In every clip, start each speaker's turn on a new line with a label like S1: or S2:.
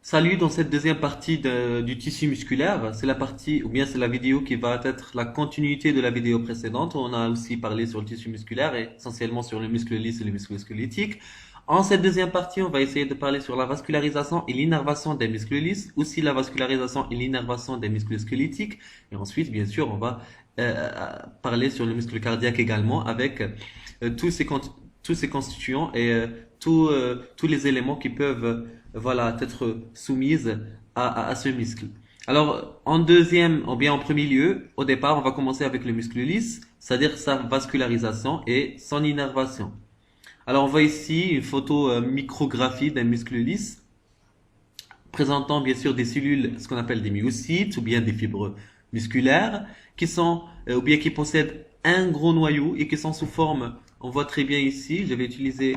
S1: Salut, dans cette deuxième partie du tissu musculaire, c'est la partie, ou bien c'est la vidéo qui va être la continuité de la vidéo précédente. On a aussi parlé sur le tissu musculaire et essentiellement sur le muscle lisse et le muscle squelettique. En cette deuxième partie, on va essayer de parler sur la vascularisation et l'innervation des muscles lisses, aussi la vascularisation et l'innervation des muscles squelettiques. Et ensuite, bien sûr, on va parler sur le muscle cardiaque également avec tous ces constituants et tous les éléments qui peuvent voilà, être soumises à ce muscle. Alors, en deuxième, ou bien en premier lieu, au départ, on va commencer avec le muscle lisse, c'est-à-dire sa vascularisation et son innervation. Alors, on voit ici une photo micrographie d'un muscle lisse, présentant bien sûr des cellules, ce qu'on appelle des myocytes, ou bien des fibres musculaires, qui sont, ou bien qui possèdent un gros noyau et qui sont sous forme, on voit très bien ici, je vais utiliser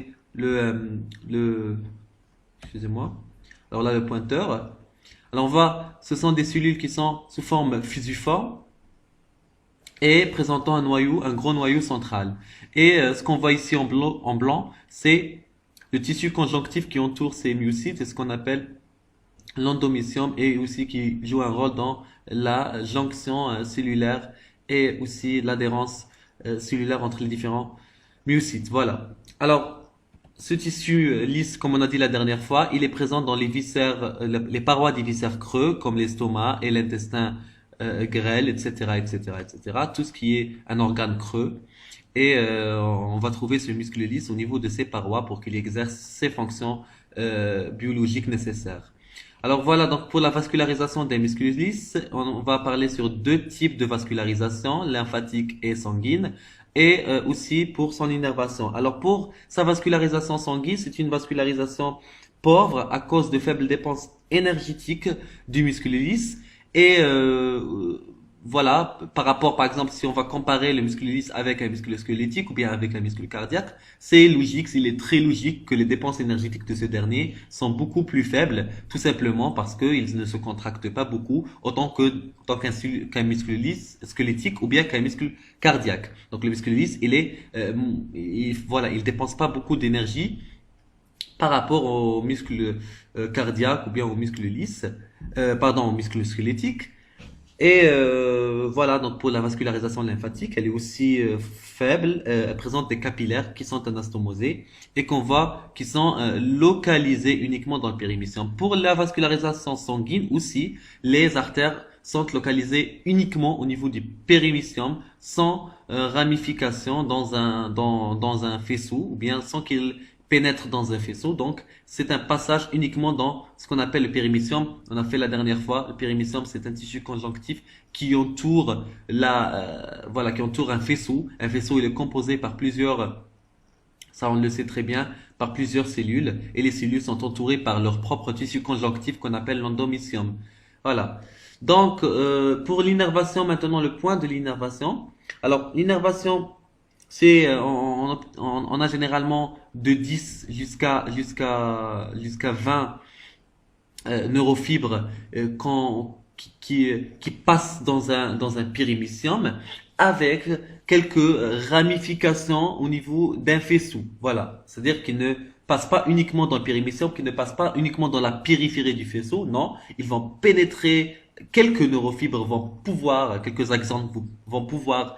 S1: excusez-moi. Alors là, le pointeur. Alors on voit, ce sont des cellules qui sont sous forme fusiforme et présentant un noyau, un gros noyau central. Et ce qu'on voit ici en blanc, c'est le tissu conjonctif qui entoure ces myocytes, c'est ce qu'on appelle l'endomysium et aussi qui joue un rôle dans la jonction cellulaire et aussi l'adhérence cellulaire entre les différents myocytes. Voilà. Alors, ce tissu lisse, comme on a dit la dernière fois, il est présent dans les viscères, les parois des viscères creux, comme l'estomac et l'intestin grêle, etc., etc., etc. Tout ce qui est un organe creux. Et on va trouver ce muscle lisse au niveau de ses parois pour qu'il exerce ses fonctions biologiques nécessaires. Alors voilà, donc pour la vascularisation des muscles lisses, on va parler sur deux types de vascularisation, lymphatique et sanguine, et aussi pour son innervation. Alors pour sa vascularisation sanguine, c'est une vascularisation pauvre à cause de faibles dépenses énergétiques du muscle lisse et voilà, par rapport, par exemple, si on va comparer le muscle lisse avec un muscle squelettique ou bien avec un muscle cardiaque, c'est logique, il est très logique que les dépenses énergétiques de ce dernier sont beaucoup plus faibles, tout simplement parce qu'ils ne se contractent pas beaucoup, autant qu'un muscle lisse squelettique ou bien qu'un muscle cardiaque. Donc le muscle lisse, voilà, il dépense pas beaucoup d'énergie par rapport au muscle cardiaque ou bien au muscle lisse, pardon, au muscle squelettique. Et voilà, donc pour la vascularisation lymphatique, elle est aussi faible. Elle présente des capillaires qui sont anastomosés et qu'on voit qui sont localisés uniquement dans le périmédium. Pour la vascularisation sanguine aussi, les artères sont localisées uniquement au niveau du périmédium, sans ramification dans un faisceau ou bien sans qu'il pénètre dans un faisceau. Donc, c'est un passage uniquement dans ce qu'on appelle le périmédium. On a fait la dernière fois. Le périmédium, c'est un tissu conjonctif qui entoure voilà, qui entoure un faisceau. Un faisceau, il est composé par plusieurs, ça on le sait très bien, par plusieurs cellules. Et les cellules sont entourées par leur propre tissu conjonctif qu'on appelle l'endomysium. Voilà. Donc, pour l'innervation, maintenant le point de l'innervation. Alors, l'innervation, on a généralement de 10 jusqu'à 20 neurofibres qui passent dans un périmédium avec quelques ramifications au niveau d'un faisceau. Voilà. C'est-à-dire qu'ils ne passent pas uniquement dans le périmédium, qu'ils ne passent pas uniquement dans la périphérie du faisceau. Non, ils vont pénétrer, quelques axones vont pouvoir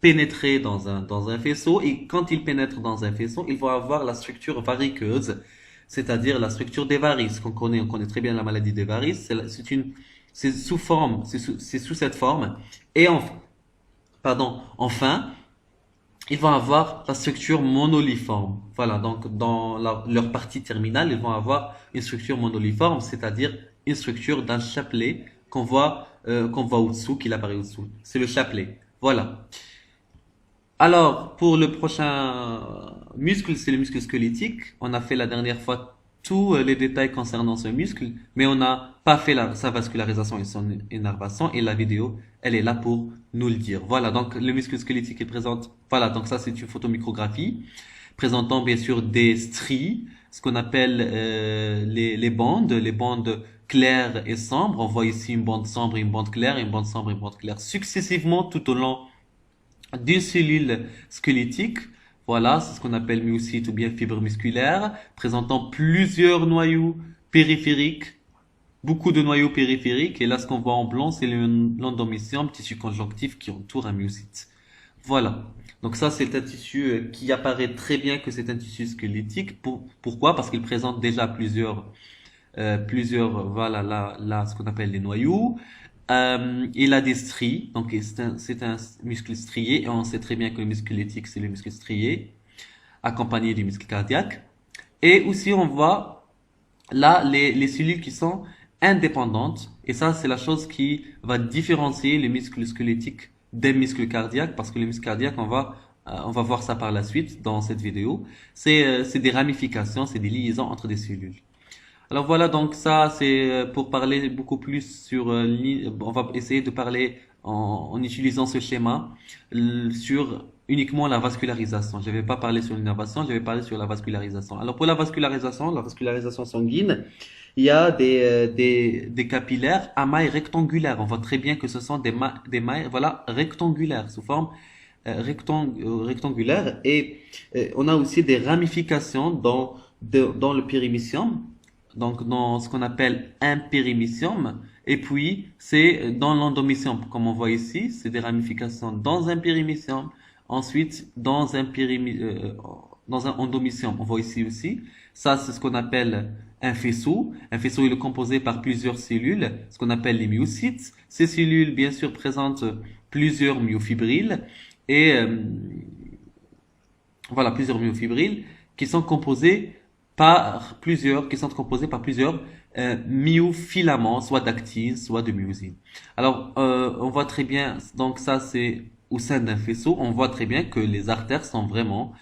S1: pénétrer dans un faisceau et quand ils pénètrent dans un faisceau, ils vont avoir la structure variqueuse, c'est-à-dire la structure des varices on connaît très bien la maladie des varices, c'est sous cette forme et enfin, ils vont avoir la structure monoliforme. Voilà, donc dans leur partie terminale, ils vont avoir une structure monoliforme, c'est-à-dire une structure d'un chapelet qu'on voit au-dessous, qu'il apparaît au-dessous. C'est le chapelet. Voilà. Alors, pour le prochain muscle, c'est le muscle squelettique. On a fait la dernière fois tous les détails concernant ce muscle, mais on n'a pas fait sa vascularisation et son innervation, et la vidéo, elle est là pour nous le dire. Voilà, donc le muscle squelettique est présente. Voilà, donc ça c'est une photomicrographie présentant bien sûr des stries, ce qu'on appelle les bandes claires et sombres. On voit ici une bande sombre et une bande claire, une bande sombre et une bande claire successivement tout au long d'une cellule squelettique. Voilà, c'est ce qu'on appelle myocyte ou bien fibre musculaire, présentant plusieurs noyaux périphériques beaucoup de noyaux périphériques. Et là, ce qu'on voit en blanc, c'est l'endomysium, tissu conjonctif qui entoure un myocyte. Voilà. Donc ça, c'est un tissu qui apparaît très bien que c'est un tissu squelettique. Pourquoi? Parce qu'il présente déjà plusieurs, voilà, là, ce qu'on appelle les noyaux. Il a des stries, donc c'est un muscle strié, et on sait très bien que le muscle squelettique, c'est le muscle strié, accompagné du muscle cardiaque. Et aussi, on voit là les cellules qui sont indépendantes, et ça, c'est la chose qui va différencier les muscles squelettiques des muscles cardiaques, parce que les muscles cardiaques, on va voir ça par la suite dans cette vidéo. C'est des ramifications, c'est des liaisons entre des cellules. Alors voilà, donc ça c'est pour parler beaucoup plus sur, on va essayer de parler en utilisant ce schéma sur uniquement la vascularisation. Je vais pas parler sur l'innervation, je vais parler sur la vascularisation. Alors pour la vascularisation sanguine, il y a des capillaires à mailles rectangulaires. On voit très bien que ce sont des mailles, voilà, rectangulaires, sous forme rectangulaire. Et on a aussi des ramifications dans le périmysium, donc dans ce qu'on appelle un périmysium, et puis c'est dans l'endomysium, comme on voit ici, c'est des ramifications dans un périmysium, ensuite dans un endomysium, on voit ici aussi, ça c'est ce qu'on appelle un faisceau. Un faisceau il est composé par plusieurs cellules, ce qu'on appelle les myocytes. Ces cellules, bien sûr, présentent plusieurs myofibrilles, et voilà, plusieurs myofibrilles qui sont composées qui sont composés par plusieurs myofilaments, soit d'actine, soit de myosine. Alors, on voit très bien, donc ça c'est au sein d'un faisceau, on voit très bien que les artères sont vraiment,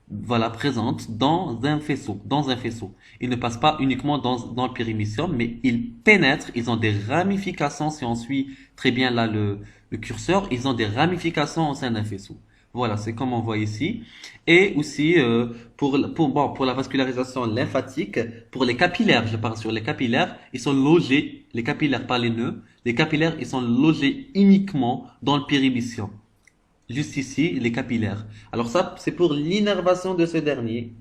S1: voilà, présentes dans un faisceau, Ils ne passent pas uniquement dans le périmysium, mais ils pénètrent, ils ont des ramifications, si on suit très bien là le curseur, ils ont des ramifications au sein d'un faisceau. Voilà, c'est comme on voit ici. Et aussi, pour la vascularisation lymphatique, pour les capillaires, je parle sur les capillaires, ils sont logés, les capillaires par les nœuds, les capillaires, ils sont logés uniquement dans le périmysium. Juste ici, les capillaires. Alors ça, c'est pour l'innervation de ce dernier.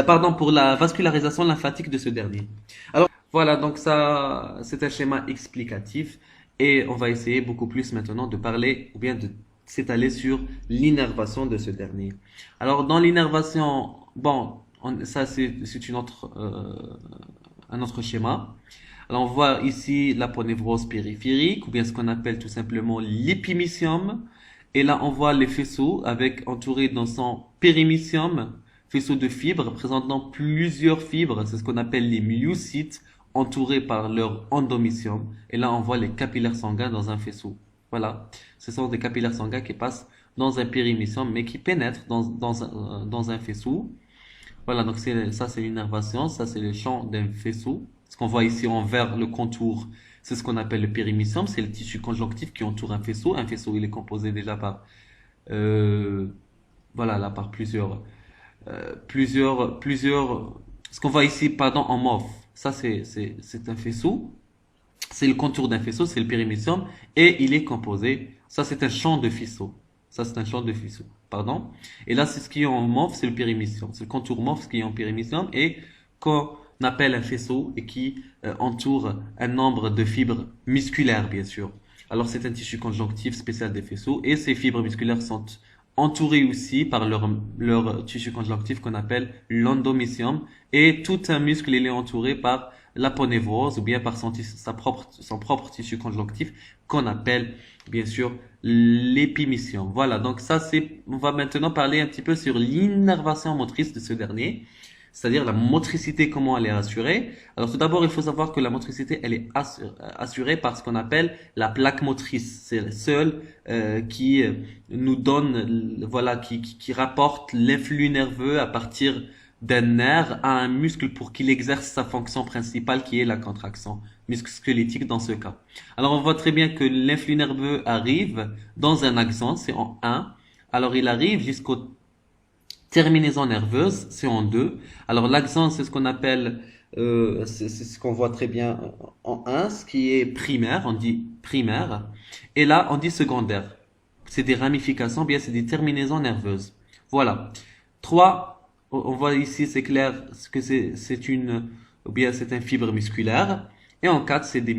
S1: Pardon, pour la vascularisation lymphatique de ce dernier. Alors, voilà, donc ça, c'est un schéma explicatif. Et on va essayer beaucoup plus maintenant de parler, ou bien de s'étaler sur l'innervation de ce dernier. Alors, dans l'innervation, bon, ça c'est un autre schéma. Alors, on voit ici l'aponévrose périphérique, ou bien ce qu'on appelle tout simplement l'épimysium. Et là, on voit les faisceaux avec entouré dans son périmysium, faisceaux de fibres présentant plusieurs fibres. C'est ce qu'on appelle les myocytes, entourés par leur endomysium. Et là, on voit les capillaires sanguins dans un faisceau. Voilà. Ce sont des capillaires sanguins qui passent dans un périmysium, mais qui pénètrent dans un faisceau. Voilà, donc ça c'est l'innervation, ça c'est le champ d'un faisceau. Ce qu'on voit ici en vert, le contour, c'est ce qu'on appelle le périmysium, c'est le tissu conjonctif qui entoure un faisceau. Un faisceau, il est composé déjà par, euh, voilà, là par ce qu'on voit ici, pardon, en mauve. Ça c'est un faisceau. C'est le contour d'un faisceau, c'est le périmysium, et il est composé. Ça, c'est un champ de faisceau. Ça, c'est un champ de faisceau. Pardon. Et là, c'est ce qui est en mauve, c'est le périmysium. C'est le contour mauve, ce qui est en périmysium, et qu'on appelle un faisceau et qui entoure un nombre de fibres musculaires, bien sûr. Alors, c'est un tissu conjonctif spécial des faisceaux, et ces fibres musculaires sont entourées aussi par leur tissu conjonctif qu'on appelle l'endomysium, et tout un muscle, il est entouré par l'aponévrose ou bien par son propre tissu conjonctif qu'on appelle bien sûr l'épimysium. Voilà, donc ça c'est, on va maintenant parler un petit peu sur l'innervation motrice de ce dernier, c'est-à-dire la motricité, comment elle est assurée. Alors tout d'abord, il faut savoir que la motricité, elle est assurée par ce qu'on appelle la plaque motrice. C'est le seul qui nous donne, voilà, qui rapporte l'influx nerveux à partir d'un nerf à un muscle pour qu'il exerce sa fonction principale qui est la contraction, muscle squelettique dans ce cas. Alors on voit très bien que l'influx nerveux arrive dans un axone, c'est en 1. Alors il arrive jusqu'aux terminaisons nerveuses, c'est en 2. Alors l'axone, c'est ce qu'on appelle, c'est ce qu'on voit très bien en 1, ce qui est primaire, on dit primaire. Et là, on dit secondaire. C'est des ramifications, bien c'est des terminaisons nerveuses. Voilà. 3. On voit ici, c'est clair, que c'est une, ou bien c'est un fibre musculaire. Et en 4, c'est des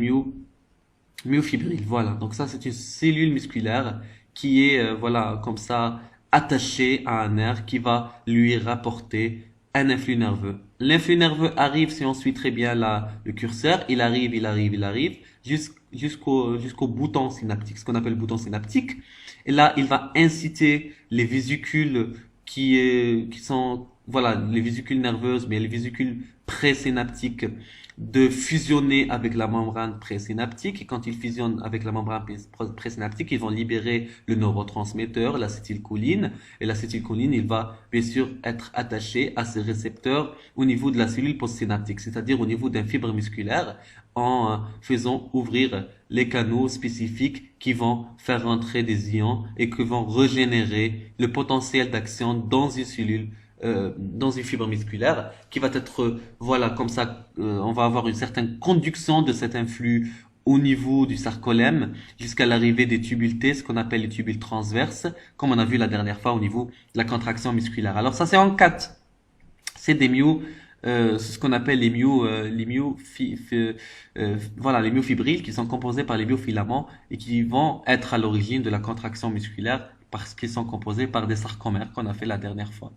S1: myofibrilles. Voilà. Donc ça, c'est une cellule musculaire qui est, voilà, comme ça, attachée à un nerf qui va lui rapporter un influx nerveux. L'influx nerveux arrive, si on suit très bien le curseur, il arrive, jusqu'au bouton synaptique, ce qu'on appelle le bouton synaptique. Et là, il va inciter les vésicules qui sont, voilà, les vésicules nerveuses, mais les vésicules présynaptiques de fusionner avec la membrane présynaptique. Et quand ils fusionnent avec la membrane présynaptique, ils vont libérer le neurotransmetteur, l'acétylcholine. Et l'acétylcholine, il va bien sûr être attaché à ces récepteurs au niveau de la cellule postsynaptique, c'est-à-dire au niveau d'un fibre musculaire, en faisant ouvrir les canaux spécifiques qui vont faire rentrer des ions et qui vont régénérer le potentiel d'action dans une cellule, dans une fibre musculaire qui va être, voilà, comme ça, on va avoir une certaine conduction de cet influx au niveau du sarcolème jusqu'à l'arrivée des tubules T, ce qu'on appelle les tubules transverses, comme on a vu la dernière fois au niveau de la contraction musculaire. Alors ça, c'est en 4. C'est des c'est ce qu'on appelle voilà, les myofibrilles qui sont composés par les myofilaments et qui vont être à l'origine de la contraction musculaire parce qu'ils sont composés par des sarcomères qu'on a fait la dernière fois.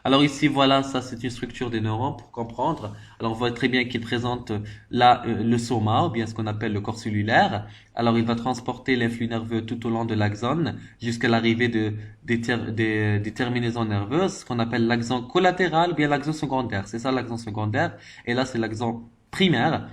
S1: Alors ici, voilà, ça c'est une structure des neurones pour comprendre. Alors on voit très bien qu'il présente là le soma, ou bien ce qu'on appelle le corps cellulaire. Alors il va transporter l'influx nerveux tout au long de l'axone jusqu'à l'arrivée des terminaisons nerveuses, ce qu'on appelle l'axone collatéral ou bien l'axone secondaire. C'est ça l'axone secondaire. Et là c'est l'axone primaire.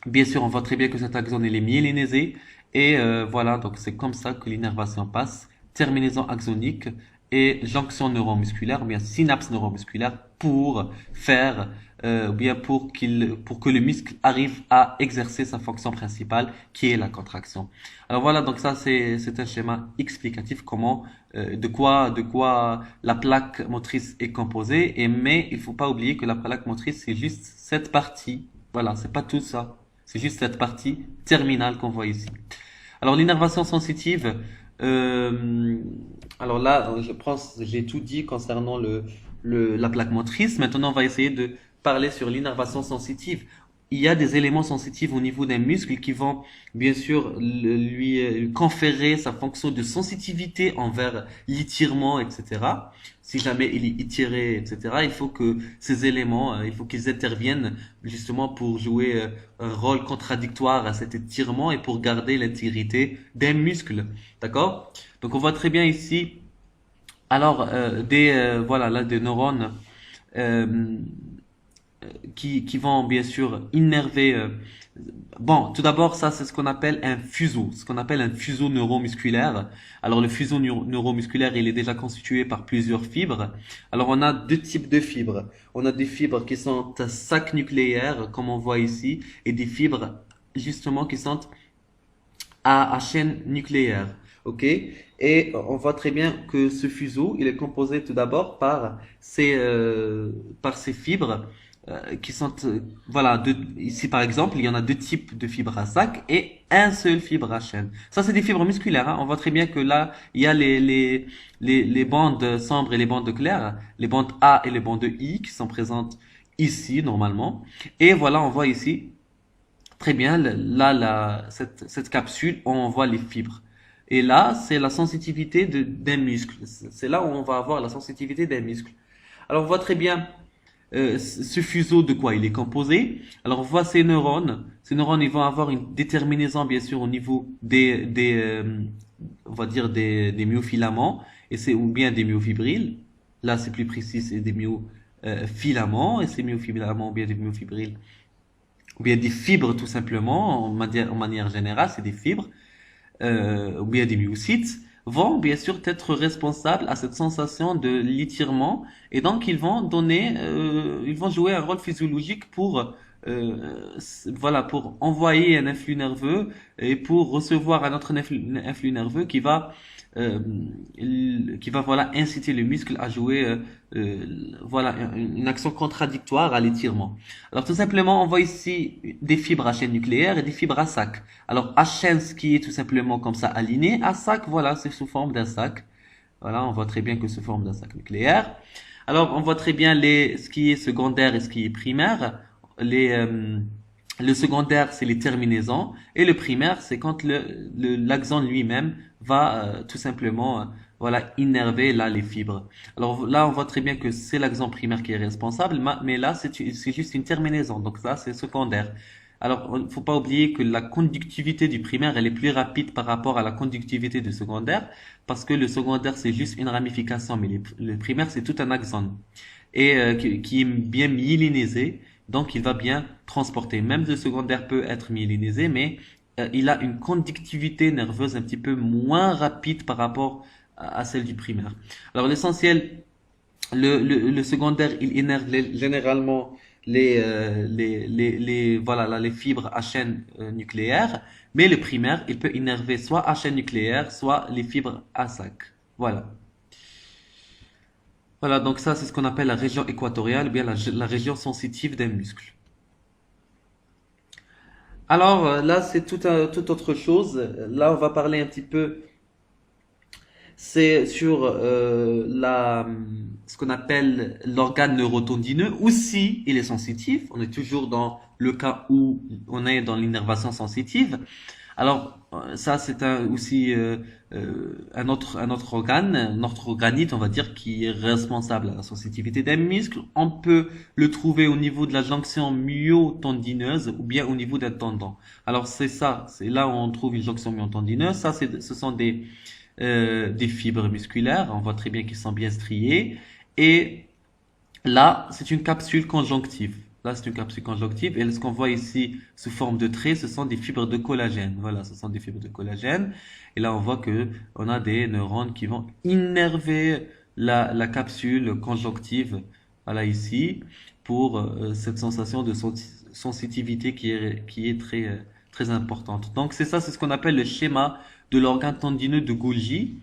S1: Bien sûr, on voit très bien que cet axone il est myélinisé. Et voilà, donc c'est comme ça que l'innervation passe. Terminaison axonique et jonction neuromusculaire, ou bien synapse neuromusculaire pour faire, ou bien pour que le muscle arrive à exercer sa fonction principale, qui est la contraction. Alors voilà, donc ça c'est un schéma explicatif comment, de quoi la plaque motrice est composée. Mais il faut pas oublier que la plaque motrice c'est juste cette partie. Voilà, c'est pas tout ça. C'est juste cette partie terminale qu'on voit ici. Alors l'innervation sensitive, euh, alors là, j'ai tout dit concernant la plaque motrice. Maintenant, on va essayer de parler sur l'innervation sensitive. Il y a des éléments sensitifs au niveau d'un muscle qui vont bien sûr lui conférer sa fonction de sensitivité envers l'étirement, etc. Si jamais il est étiré, etc., il faut que ces éléments, il faut qu'ils interviennent justement pour jouer un rôle contradictoire à cet étirement et pour garder l'intégrité d'un muscle. D'accord? Donc on voit très bien ici, alors voilà là des neurones euh, qui vont bien sûr innerver. Bon, tout d'abord, ça c'est ce qu'on appelle un fuseau, ce qu'on appelle un fuseau neuromusculaire. Alors le fuseau neuromusculaire, il est déjà constitué par plusieurs fibres. Alors on a deux types de fibres. On a des fibres qui sont à sac nucléaire, comme on voit ici, et des fibres justement qui sont à chaîne nucléaire. Ok? Et on voit très bien que ce fuseau, il est composé tout d'abord par ces fibres qui sont, voilà, ici par exemple, il y en a deux types de fibres à sac et un seul fibre à chaîne. Ça, c'est des fibres musculaires, hein. On voit très bien que là, il y a les bandes sombres et les bandes claires, les bandes A et les bandes I qui sont présentes ici normalement. Et voilà, on voit ici très bien, là, cette capsule, on voit les fibres. Et là, c'est la sensitivité d'un muscle. C'est là où on va avoir la sensitivité d'un muscle. Alors, on voit très bien ce fuseau de quoi il est composé. Alors, on voit ces neurones. Ces neurones, ils vont avoir une déterminaison, bien sûr, au niveau on va dire des myofilaments, et c'est ou bien des myofibrilles. Là, c'est plus précis, c'est des myofilaments, et ces myofilaments, ou bien des myofibrilles ou bien des fibres tout simplement, en manière générale, c'est des fibres, ou bien des myosites, vont bien sûr être responsables à cette sensation de l'étirement, et donc ils vont jouer un rôle physiologique pour, voilà, pour envoyer un influx nerveux et pour recevoir un autre influx nerveux euh, qui va voilà inciter le muscle à jouer, voilà, une action contradictoire à l'étirement. Alors tout simplement, on voit ici des fibres à chaîne nucléaire et des fibres à sac. Alors à chaîne, ce qui est tout simplement comme ça aligné, à sac, voilà, c'est sous forme d'un sac. Voilà, on voit très bien que c'est sous forme d'un sac nucléaire. Alors on voit très bien ce qui est secondaire et ce qui est primaire. Les, Le secondaire, c'est les terminaisons. Et le primaire, c'est quand l'axone lui-même va tout simplement voilà, innerver là les fibres. Alors là, on voit très bien que c'est l'axone primaire qui est responsable, mais là, c'est juste une terminaison. Donc ça, c'est secondaire. Alors, il faut pas oublier que la conductivité du primaire, elle est plus rapide par rapport à la conductivité du secondaire, parce que le secondaire, c'est juste une ramification, mais le primaire, c'est tout un axone et qui est bien myélinisé, donc il va bien transporter. Même le secondaire peut être myélinisé, mais il a une conductivité nerveuse un petit peu moins rapide par rapport à celle du primaire. Alors l'essentiel, le secondaire, il innerve généralement voilà, là, les fibres à chaîne nucléaire, mais le primaire, il peut innerver soit à chaîne nucléaire, soit les fibres à sac. Voilà. Voilà, donc ça, c'est ce qu'on appelle la région équatoriale, ou bien la région sensitive d'un muscle. Alors là, c'est tout autre chose. Là, on va parler un petit peu, c'est sur ce qu'on appelle l'organe neurotendineux. Aussi, il est sensitif. On est toujours dans le cas où on est dans l'innervation sensitive. Alors, ça, c'est aussi un autre organe, un autre organite, on va dire, qui est responsable de la sensitivité des muscles. On peut le trouver au niveau de la jonction myotendineuse ou bien au niveau d'un tendon. Alors, c'est ça, c'est là où on trouve une jonction myotendineuse. Ça, ce sont des fibres musculaires. On voit très bien qu'ils sont bien striés. Et là, c'est une capsule conjonctive. Là, c'est une capsule conjonctive. Et ce qu'on voit ici sous forme de traits, ce sont des fibres de collagène. Voilà, ce sont des fibres de collagène. Et là, on voit que on a des neurones qui vont innerver la capsule conjonctive. Voilà, ici, pour cette sensation de sensitivité qui est très, très importante. Donc, c'est ça, c'est ce qu'on appelle le schéma de l'organe tendineux de Golgi.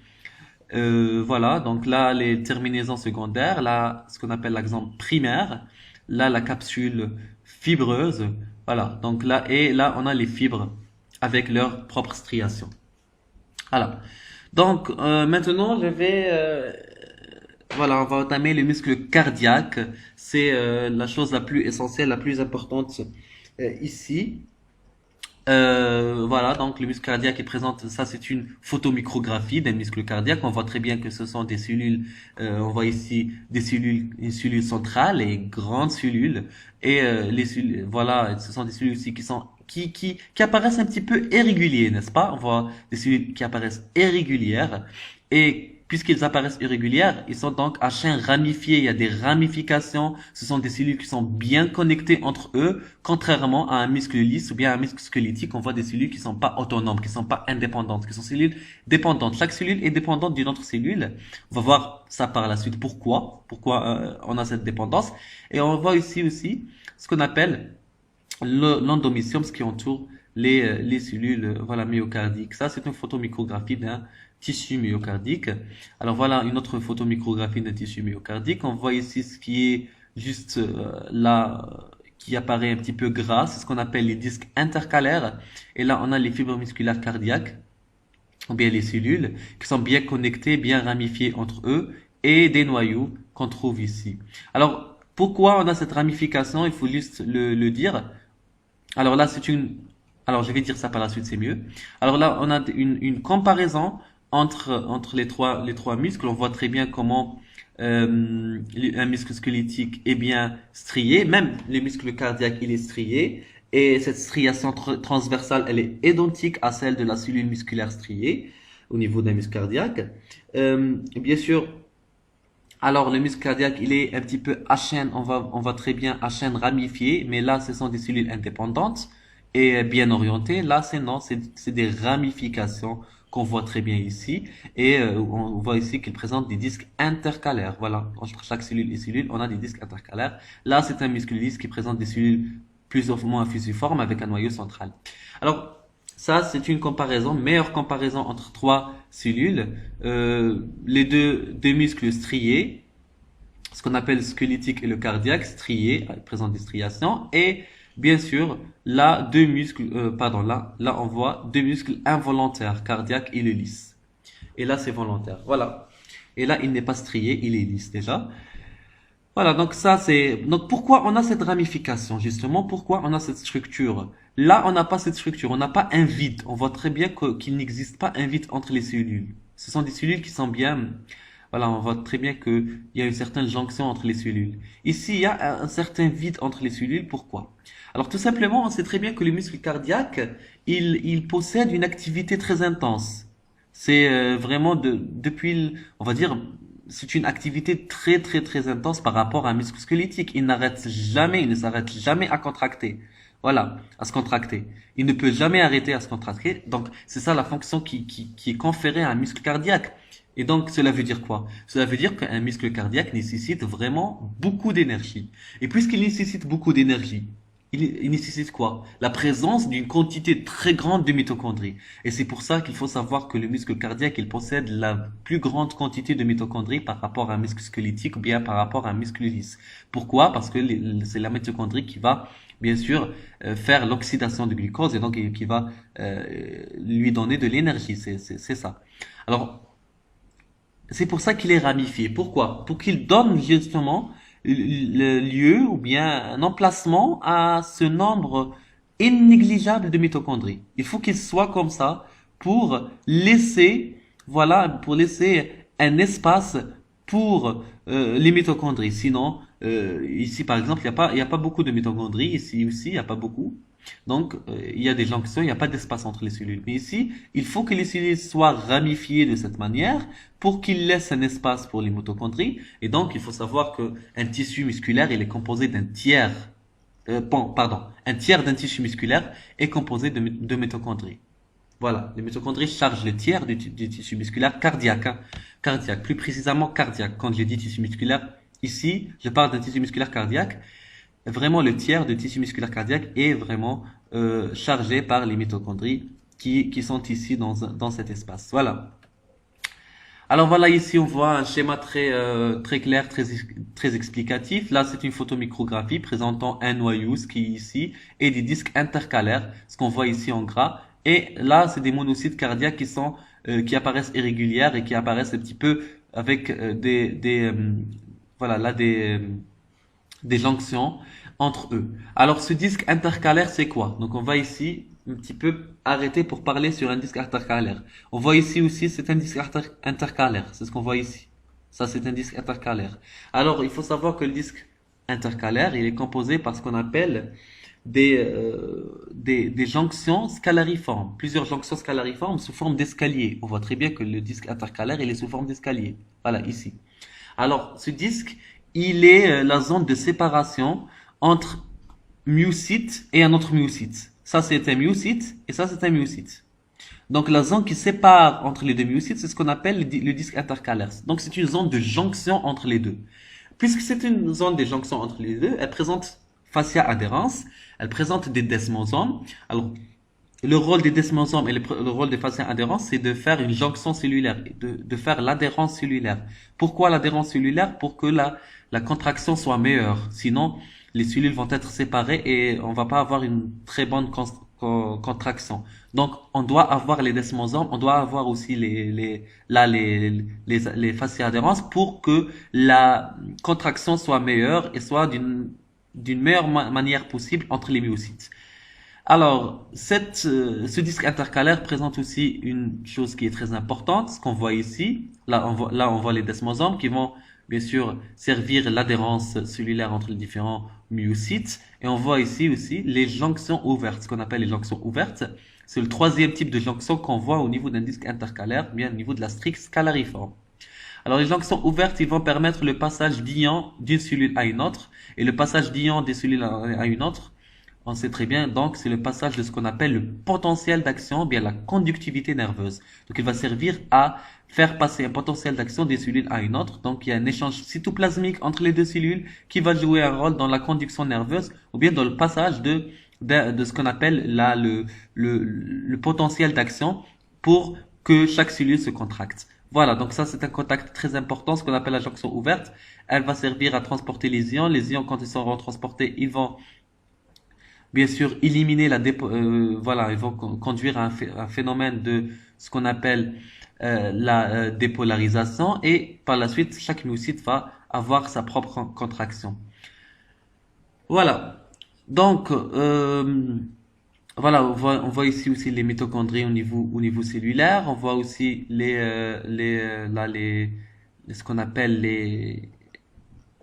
S1: Voilà, donc là, les terminaisons secondaires, là, ce qu'on appelle l'exemple primaire, là, la capsule fibreuse, voilà, donc là, et là, on a les fibres avec leur propre striation. Voilà. Donc, maintenant, voilà, on va entamer le muscle cardiaque. C'est la chose la plus essentielle, la plus importante ici. Voilà, donc le muscle cardiaque est présent, ça c'est une photomicrographie d'un muscle cardiaque. On voit très bien que ce sont des cellules, on voit ici des cellules, une cellule centrale et grandes cellules. Et les cellules, voilà, ce sont des cellules aussi qui apparaissent un petit peu irréguliers, n'est-ce pas? On voit des cellules qui apparaissent irrégulières. Et puisqu'ils apparaissent irrégulières, ils sont donc à chaîne ramifiée. Il y a des ramifications. Ce sont des cellules qui sont bien connectées entre eux, contrairement à un muscle lisse ou bien à un muscle squelettique. On voit des cellules qui sont pas autonomes, qui sont pas indépendantes, qui sont cellules dépendantes. Chaque cellule est dépendante d'une autre cellule. On va voir ça par la suite. Pourquoi on a cette dépendance. Et on voit ici aussi ce qu'on appelle l'endomysium, ce qui entoure les cellules voilà, myocardiques. Ça, c'est une photomicrographie d'un tissu myocardique. Alors voilà une autre photomicrographie d'un tissu myocardique. On voit ici ce qui est juste là, qui apparaît un petit peu gras, c'est ce qu'on appelle les disques intercalaires. Et là, on a les fibres musculaires cardiaques, ou bien les cellules, qui sont bien connectées, bien ramifiées entre eux, et des noyaux qu'on trouve ici. Alors, pourquoi on a cette ramification? Il faut juste le dire. Alors là, alors je vais dire ça par la suite, c'est mieux. Alors là, on a une comparaison entre les trois muscles. On voit très bien comment un muscle squelettique est bien strié. Même le muscle cardiaque, il est strié. Et cette striation transversale, elle est identique à celle de la cellule musculaire striée au niveau d'un muscle cardiaque. Bien sûr, alors, le muscle cardiaque, il est un petit peu à chaîne, on va très bien à chaîne ramifiée, mais là, ce sont des cellules indépendantes et bien orientées. Là, c'est non, c'est des ramifications qu'on voit très bien ici. Et on voit ici qu'il présente des disques intercalaires. Voilà, entre chaque cellule et cellule, on a des disques intercalaires. Là, c'est un muscle lisse qui présente des cellules plus ou moins fusiformes avec un noyau central. Alors, ça, c'est une comparaison, meilleure comparaison entre trois cellules. Deux muscles striés, ce qu'on appelle le squelettique et le cardiaque, striés, présentent des striations. Et bien sûr, là, là, on voit deux muscles involontaires, cardiaque et le lisse. Et là, c'est volontaire. Voilà. Et là, il n'est pas strié, il est lisse déjà. Voilà, donc ça c'est donc pourquoi on a cette ramification justement, pourquoi on a cette structure. Là, on n'a pas cette structure, on n'a pas un vide. On voit très bien qu'il n'existe pas un vide entre les cellules. Ce sont des cellules qui sont bien, voilà, on voit très bien qu'il y a une certaine jonction entre les cellules. Ici, il y a un certain vide entre les cellules. Pourquoi? Alors tout simplement, on sait très bien que le muscle cardiaque, il possède une activité très intense. C'est vraiment on va dire, c'est une activité très très très intense par rapport à un muscle squelettique. Il n'arrête jamais, il ne s'arrête jamais à contracter. Voilà, à se contracter. Il ne peut jamais arrêter à se contracter. Donc, c'est ça la fonction qui est conférée à un muscle cardiaque. Et donc, cela veut dire quoi? Cela veut dire qu'un muscle cardiaque nécessite vraiment beaucoup d'énergie. Et puisqu'il nécessite beaucoup d'énergie, il nécessite quoi? La présence d'une quantité très grande de mitochondries. Et c'est pour ça qu'il faut savoir que le muscle cardiaque, il possède la plus grande quantité de mitochondries par rapport à un muscle squelettique ou bien par rapport à un muscle lisse. Pourquoi? Parce que c'est la mitochondrie qui va, bien sûr, faire l'oxydation du glucose et donc qui va lui donner de l'énergie. C'est ça. Alors, c'est pour ça qu'il est ramifié. Pourquoi? Pour qu'il donne justement le lieu ou bien un emplacement à ce nombre négligeable de mitochondries. Il faut qu'il soit comme ça pour laisser, voilà, pour laisser un espace pour les mitochondries. Sinon, ici par exemple, il y a pas beaucoup de mitochondries. Ici aussi, il n'y a pas beaucoup. Donc, il y a des jonctions, il n'y a pas d'espace entre les cellules. Mais ici, il faut que les cellules soient ramifiées de cette manière pour qu'il laisse un espace pour les mitochondries. Et donc, il faut savoir que un tissu musculaire, il est composé d'un tiers, pardon, un tiers d'un tissu musculaire est composé de mitochondries. Voilà, les mitochondries chargent le tiers du tissu musculaire cardiaque, hein. Cardiaque, plus précisément cardiaque. Quand je dis tissu musculaire, ici, je parle d'un tissu musculaire cardiaque. Vraiment, le tiers du tissu musculaire cardiaque est vraiment chargé par les mitochondries qui sont ici dans cet espace. Voilà. Alors voilà, ici on voit un schéma très clair, très explicatif. Là, c'est une photomicrographie présentant un noyau, ce qui est ici, et des disques intercalaires, ce qu'on voit ici en gras. Et là, c'est des monocytes cardiaques qui apparaissent irrégulières et qui apparaissent un petit peu avec voilà là des jonctions entre eux. Alors ce disque intercalaire, c'est quoi? Donc on va ici un petit peu arrêter pour parler sur un disque intercalaire. On voit ici aussi, c'est un disque intercalaire, c'est ce qu'on voit ici. Ça, c'est un disque intercalaire. Alors, il faut savoir que le disque intercalaire, il est composé par ce qu'on appelle des jonctions scalariformes. Plusieurs jonctions scalariformes sous forme d'escalier. On voit très bien que le disque intercalaire, il est sous forme d'escalier. Voilà, ici. Alors, ce disque, il est la zone de séparation entre myocyte et un autre myocyte. Ça, c'est un myocyte et ça, c'est un myocyte. Donc, la zone qui sépare entre les deux myocytes, c'est ce qu'on appelle le disque intercalaire. Donc, c'est une zone de jonction entre les deux. Puisque c'est une zone de jonction entre les deux, elle présente fascia adhérence, elle présente des desmosomes. Alors, le rôle des desmosomes et le rôle des fascias adhérents, c'est de faire une jonction cellulaire, de faire l'adhérence cellulaire. Pourquoi l'adhérence cellulaire? Pour que la contraction soit meilleure. Sinon, les cellules vont être séparées et on va pas avoir une très bonne contraction. Donc, on doit avoir les desmosomes, on doit avoir aussi les fascias adhérents pour que la contraction soit meilleure et soit d'une meilleure manière possible entre les myocytes. Alors, ce disque intercalaire présente aussi une chose qui est très importante, ce qu'on voit ici. Là, on voit les desmosomes qui vont, bien sûr, servir l'adhérence cellulaire entre les différents myocytes. Et on voit ici aussi les jonctions ouvertes, ce qu'on appelle les jonctions ouvertes. C'est le troisième type de jonction qu'on voit au niveau d'un disque intercalaire, bien au niveau de la strix scalariforme. Alors, les jonctions ouvertes, ils vont permettre le passage d'ions d'une cellule à une autre. Et le passage d'ions des cellules à une autre, on sait très bien, donc, c'est le passage de ce qu'on appelle le potentiel d'action, bien la conductivité nerveuse. Donc, il va servir à faire passer un potentiel d'action des cellules à une autre. Donc, il y a un échange cytoplasmique entre les deux cellules qui va jouer un rôle dans la conduction nerveuse ou bien dans le passage de ce qu'on appelle là le potentiel d'action pour que chaque cellule se contracte. Voilà, donc ça c'est un contact très important, ce qu'on appelle la jonction ouverte. Elle va servir à transporter les ions. Les ions, quand ils seront transportés, ils vont bien sûr éliminer voilà, ils vont conduire à un phénomène de ce qu'on appelle la dépolarisation et par la suite chaque myocyte va avoir sa propre contraction. Voilà. Donc, voilà, on voit ici aussi les mitochondries au niveau cellulaire. On voit aussi là, ce qu'on appelle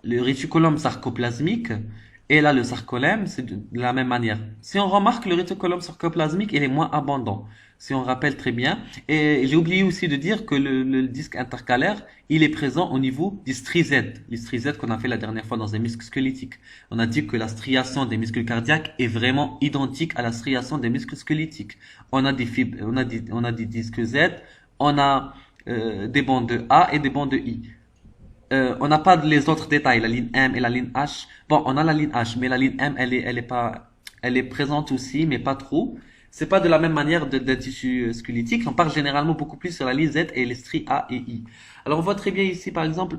S1: le réticulum sarcoplasmique. Et là, le sarcolème, c'est de la même manière. Si on remarque, le réticulum sarcoplasmique, il est moins abondant. Si on rappelle très bien. Et j'ai oublié aussi de dire que le disque intercalaire, il est présent au niveau du strizède. Le strizède qu'on a fait la dernière fois dans un muscle squelettique. On a dit que la striation des muscles cardiaques est vraiment identique à la striation des muscles squelettiques. On a des fibres, on a des disques Z, on a des bandes de A et des bandes de I. On n'a pas les autres détails, la ligne M et la ligne H. Bon, on a la ligne H, mais la ligne M, elle est présente aussi, mais pas trop. C'est pas de la même manière d'un tissu squelettique. On parle généralement beaucoup plus sur la ligne Z et les stries A et I. Alors, on voit très bien ici, par exemple,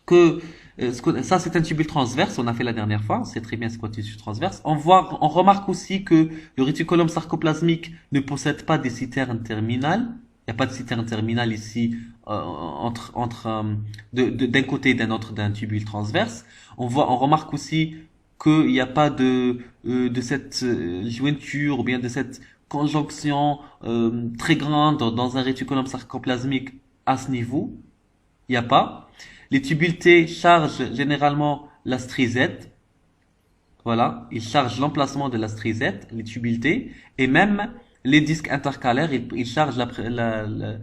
S1: que ça c'est un tubule transverse, on a fait la dernière fois, on sait très bien ce qu'est un tissu transverse. On remarque aussi que le réticulum sarcoplasmique ne possède pas des citernes terminales. Il n'y a pas de citerne terminale ici d'un côté et d'un autre d'un tubule transverse. On remarque aussi qu'il n'y a pas de cette jointure ou bien de cette conjonction très grande dans un réticulum sarcoplasmique à ce niveau. Il n'y a pas. Les tubules T chargent généralement la strisette. Voilà, ils chargent l'emplacement de la strisette, les tubules T, et même les disques intercalaires, ils chargent le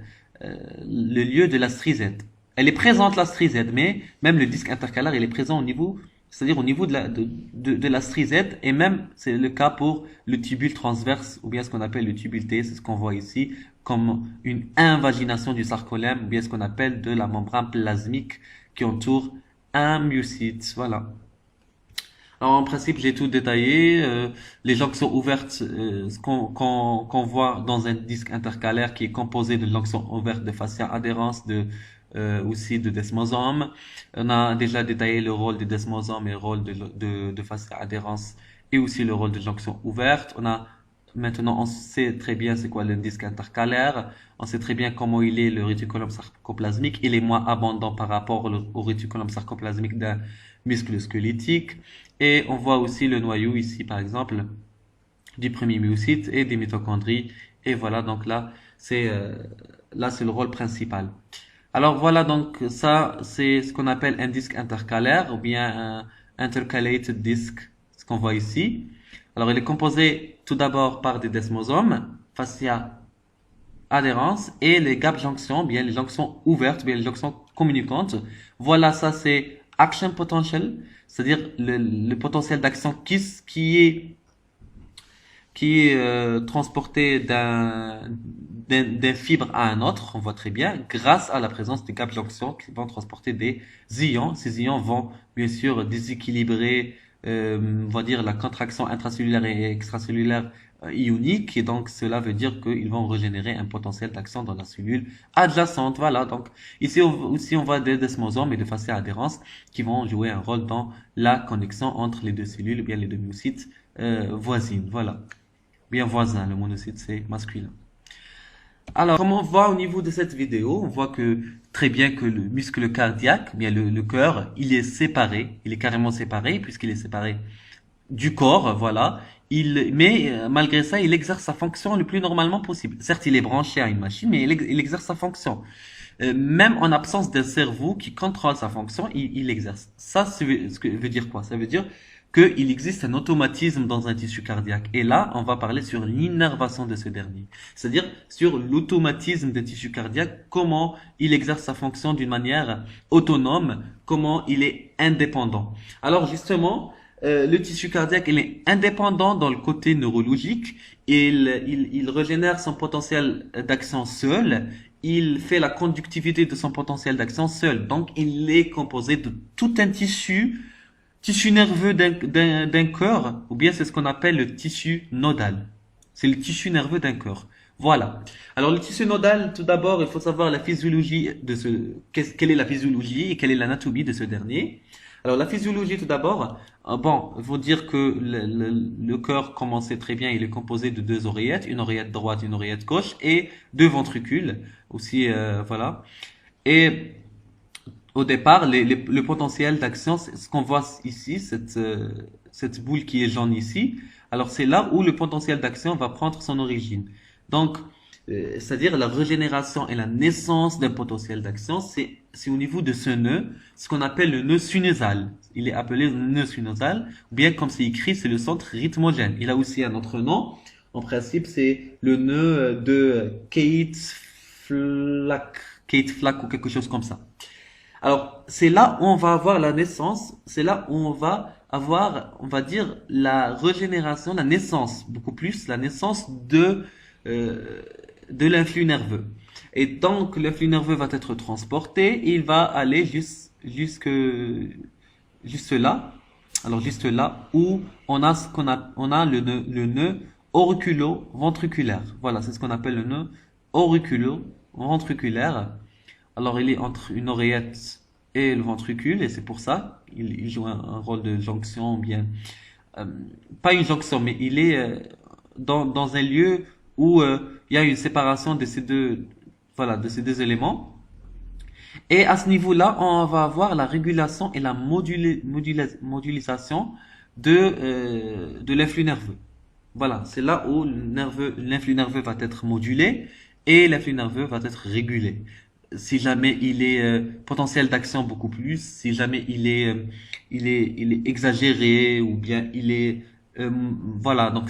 S1: lieu de la strisette. Elle est présente la strisette, mais même le disque intercalaire, il est présent au niveau, c'est-à-dire au niveau de la strisette, et même c'est le cas pour le tubule transverse, ou bien ce qu'on appelle le tubule T, c'est ce qu'on voit ici, comme une invagination du sarcolème, ou bien ce qu'on appelle de la membrane plasmique qui entoure un myocyte. Voilà. Alors, en principe, j'ai tout détaillé. Les jonctions ouvertes, ce qu'on voit dans un disque intercalaire qui est composé de jonctions ouvertes de fascia adhérence, aussi de desmosome. On a déjà détaillé le rôle des desmosomes et le rôle de fascia adhérence et aussi le rôle de jonction ouverte. Maintenant, on sait très bien c'est quoi le disque intercalaire. On sait très bien comment il est le réticulum sarcoplasmique. Il est moins abondant par rapport au réticulum sarcoplasmique d'un muscle squelettique. Et on voit aussi le noyau ici, par exemple, du premier myocyte et des mitochondries. Et voilà, donc là, c'est le rôle principal. Alors voilà, donc ça, c'est ce qu'on appelle un disque intercalaire ou bien un intercalated disc, ce qu'on voit ici. Alors, il est composé tout d'abord par des desmosomes, fascia adhérence et les gap junctions, bien les jonctions ouvertes, bien les jonctions communicantes. Voilà, ça c'est action potential, c'est-à-dire le potentiel d'action qui est transporté d'un fibre à un autre, on voit très bien, grâce à la présence des gap junctions qui vont transporter des ions. Ces ions vont bien sûr déséquilibrer, on va dire, la contraction intracellulaire et extracellulaire ionique, et donc cela veut dire qu'ils vont régénérer un potentiel d'action dans la cellule adjacente. Voilà, donc ici on voit des desmosomes et de fascia adhérence qui vont jouer un rôle dans la connexion entre les deux cellules, ou bien les deux myocytes voisines. Voilà. Bien voisin, le monocyte c'est masculin. Alors, comme on voit au niveau de cette vidéo, on voit que très bien que le muscle cardiaque, bien le cœur, il est séparé, il est carrément séparé puisqu'il est séparé du corps, voilà. Mais malgré ça, il exerce sa fonction le plus normalement possible. Certes, il est branché à une machine, mais il exerce sa fonction. Même en absence d'un cerveau qui contrôle sa fonction, il exerce. Ça, ce que veut dire quoi? Ça veut dire qu'il existe un automatisme dans un tissu cardiaque. Et là, on va parler sur l'innervation de ce dernier. C'est-à-dire sur l'automatisme des tissus cardiaques, comment il exerce sa fonction d'une manière autonome, comment il est indépendant. Alors justement, le tissu cardiaque, il est indépendant dans le côté neurologique. Il régénère son potentiel d'action seul. Il fait la conductivité de son potentiel d'action seul. Donc, il est composé de tout un tissu nerveux d'un cœur, ou bien c'est ce qu'on appelle le tissu nodal. C'est le tissu nerveux d'un cœur. Voilà. Alors, le tissu nodal, tout d'abord, il faut savoir la physiologie quelle est la physiologie et quelle est l'anatomie de ce dernier. Alors, la physiologie, tout d'abord, bon, il faut dire que le cœur, comme on sait très bien, il est composé de deux oreillettes, une oreillette droite, une oreillette gauche, et deux ventricules, aussi, voilà. Et au départ, le potentiel d'action, c'est ce qu'on voit ici, cette boule qui est jaune ici. Alors c'est là où le potentiel d'action va prendre son origine. Donc, c'est-à-dire la régénération et la naissance d'un potentiel d'action, c'est au niveau de ce nœud, ce qu'on appelle le nœud sinusal. Il est appelé nœud sinusal, ou bien comme c'est écrit, c'est le centre rythmogène. Il a aussi un autre nom. En principe, c'est le nœud de Kate-Flack ou quelque chose comme ça. Alors, c'est là où on va avoir la naissance, c'est là où on va avoir, on va dire, la régénération, la naissance, beaucoup plus, la naissance euh, de l'influx nerveux. Et tant que l'influx nerveux va être transporté, il va aller juste là. Alors, juste là où on a on a le nœud auriculo-ventriculaire. Voilà, c'est ce qu'on appelle le nœud auriculo-ventriculaire. Alors, il est entre une oreillette et le ventricule, et c'est pour ça il joue un rôle de jonction, ou bien euh, pas une jonction, mais il est dans un lieu où il y a une séparation de ces deux, voilà, de ces deux éléments. Et à ce niveau-là, on va avoir la régulation et la modulation de l'influx nerveux. Voilà, c'est là où l'influx nerveux va être modulé et l'influx nerveux va être régulé. Si jamais il est potentiel d'action beaucoup plus, si jamais il est exagéré ou bien il est voilà, donc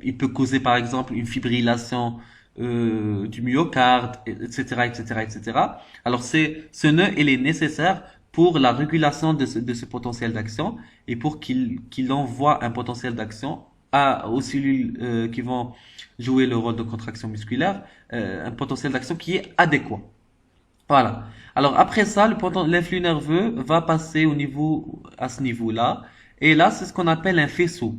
S1: il peut causer par exemple une fibrillation du myocarde, etc., etc., etc. Alors ce nœud il est nécessaire pour la régulation de ce potentiel d'action et pour qu'il envoie un potentiel d'action aux cellules qui vont jouer le rôle de contraction musculaire, un potentiel d'action qui est adéquat. Voilà. Alors après ça, l'influx nerveux va passer à ce niveau-là, et là c'est ce qu'on appelle un faisceau.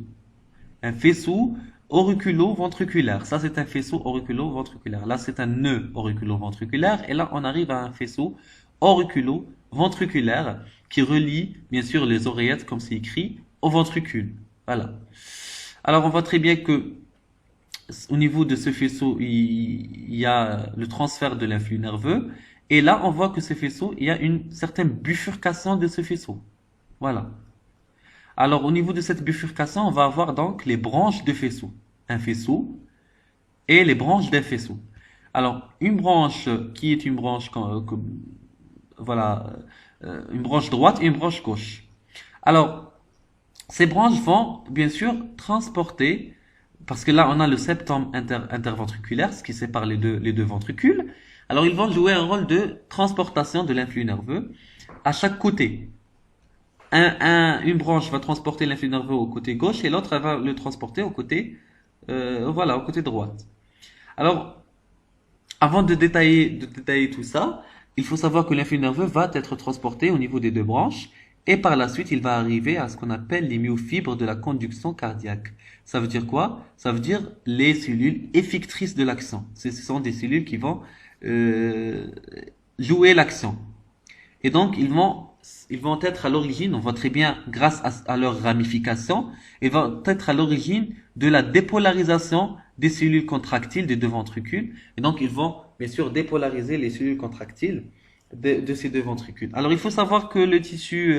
S1: Un faisceau auriculo-ventriculaire. Ça c'est un faisceau auriculo-ventriculaire. Là c'est un nœud auriculo-ventriculaire, et là on arrive à un faisceau auriculo-ventriculaire qui relie bien sûr les oreillettes comme c'est écrit au ventricule. Voilà. Alors on voit très bien que au niveau de ce faisceau, il y a le transfert de l'influx nerveux. Et là, on voit que ce faisceau, il y a une certaine bifurcation de ce faisceau. Voilà. Alors, au niveau de cette bifurcation, on va avoir donc les branches de faisceau. Un faisceau et les branches d'un faisceau. Alors, une branche qui est une branche, voilà, une branche droite et une branche gauche. Alors, ces branches vont, bien sûr, transporter, parce que là, on a le septum interventriculaire, ce qui sépare les deux ventricules. Alors, ils vont jouer un rôle de transportation de l'influx nerveux à chaque côté. Une branche va transporter l'influx nerveux au côté gauche et l'autre va le transporter au côté, voilà, au côté droite. Alors, avant de détailler tout ça, il faut savoir que l'influx nerveux va être transporté au niveau des deux branches et par la suite, il va arriver à ce qu'on appelle les myofibres de la conduction cardiaque. Ça veut dire quoi? Ça veut dire les cellules effectrices de l'action. Ce sont des cellules qui vont euh, jouer l'action. Et donc, ils vont être à l'origine, on voit très bien, grâce à leur ramification, ils vont être à l'origine de la dépolarisation des cellules contractiles des deux ventricules. Et donc, ils vont, bien sûr, dépolariser les cellules contractiles de ces deux ventricules. Alors, il faut savoir que le tissu